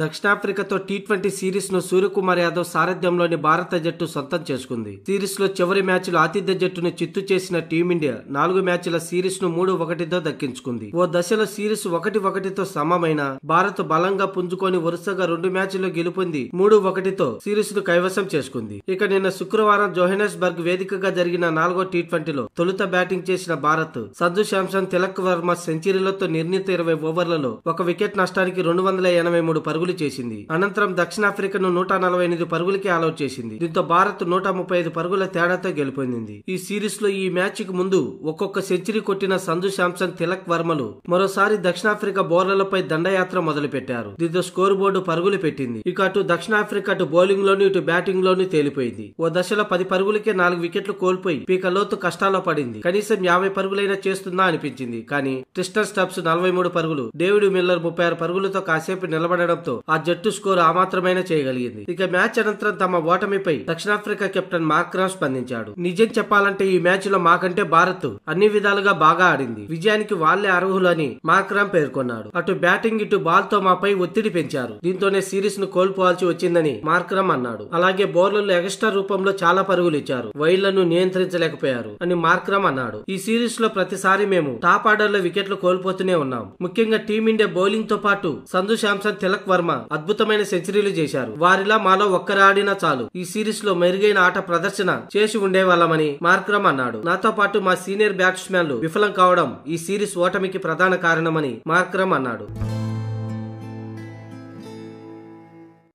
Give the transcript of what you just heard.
దక్షిణాఫ్రికాతో T20 series ను సూర్యకుమార్ యాదవ్ సారథ్యంలోని భారత జట్టు సొంతం చేసుకుంది. సిరీస్ లో చివరి మ్యాచ్లో ఆతిథ్య జట్టును చిత్తు చేసిన టీమిండియా 4 మ్యాచ్ల సిరీస్ ను 3-1తో దక్కించుకుంది. ఓ దశలో సిరీస్ 1-1తో సమమైన భారత్ బలంగా పుంజుకొని వరుసగా 2 మ్యాచ్ల్లో గెలుపొంది 3-1తో సిరీస్ ను కైవసం చేసుకుంది. ఇక నిన్న శుక్రవారం జోహెనెస్బర్గ్ వేదికగా జరిగిన 4వ టీ20లో తొలుత బ్యాటింగ్ చేసిన భారత్ సంజు శాంసన్, తిలక్ వర్మ సెంచరీలతో నిర్ణీత 20 ఓవర్లలో 1 వికెట్ నష్టానికి 283 పరుగులు చేసింది. అనంతరం దక్షిణాఫ్రికాను 148 పరుగులకి ఆలౌట్ చేసింది. దీంతో భారత్ 135 పరుగుల తేడాతో గెలుపొందింది. ఈ సిరీస్ లో ఈ మ్యాచ్ కు ముందు ఒక్కొక్క సెంచరీ కొట్టిన సంజు శాంసన్, తిలక్ వర్మలు మరోసారి దక్షిణాఫ్రికా బౌలర్లపై దండయాత్ర మొదలు పెట్టారు. దీంతో స్కోర్ బోర్డు పరుగులు పెట్టింది. ఇక అటు దక్షిణాఫ్రికా అటు బౌలింగ్ లోను ఇటు బ్యాటింగ్ లోను తేలిపోయింది. ఓ దశలో 10 పరుగులకే 4 వికెట్లు కోల్పోయి పీక లోతు కష్టాల్లో పడింది. కనీసం 50 పరుగులైనా చేస్తుందా అనిపించింది. కానీ ట్రిస్టన్ స్టబ్స్ 43 పరుగులు, డేవిడ్ మిల్లర్ 36 పరుగులతో కాసేపు నిలబడడంతో ఆ జట్టు స్కోర్ ఆ మాత్రమైనా చేయగలిగింది. ఇక మ్యాచ్ అనంతరం తమ ఓటమిపై దక్షిణాఫ్రికా కెప్టెన్ మార్క్రామ్ స్పందించాడు. నిజం చెప్పాలంటే ఈ మ్యాచ్ లో మాకంటే భారత్ అన్ని విధాలుగా బాగా ఆడింది. విజయానికి వాళ్లే అర్హులు అని మార్క్రామ్ పేర్కొన్నాడు. అటు బ్యాటింగ్ ఇటు బాల్ తో మాపై ఒత్తిడి పెంచారు. దీంతోనే సిరీస్ ను కోల్పోవాల్సి వచ్చిందని మార్క్రామ్ అన్నాడు. అలాగే బౌలర్లు ఎక్స్ట్రా రూపంలో చాలా పరుగులు ఇచ్చారు. వైళ్లను నియంత్రించలేకపోయారు అని మార్క్రామ్ అన్నాడు. ఈ సిరీస్ లో ప్రతిసారి మేము టాప్ ఆర్డర్ లో వికెట్లు కోల్పోతూనే ఉన్నాం. ముఖ్యంగా టీమిండియా బౌలింగ్ తో పాటు సంజు శాంసన్, తిలక్ వర్మ అద్భుతమైన సెంచరీలు చేశారు. వారిలా మాలో ఒక్కరు ఆడినా చాలు ఈ సిరీస్ లో మెరుగైన ఆట ప్రదర్శన చేసి ఉండేవాళ్ళమని మార్క్రామ్ అన్నాడు. నాతో పాటు మా సీనియర్ బ్యాట్స్మెన్లు విఫలం కావడం ఈ సిరీస్ ఓటమికి ప్రధాన కారణమని మార్క్రామ్ అన్నాడు.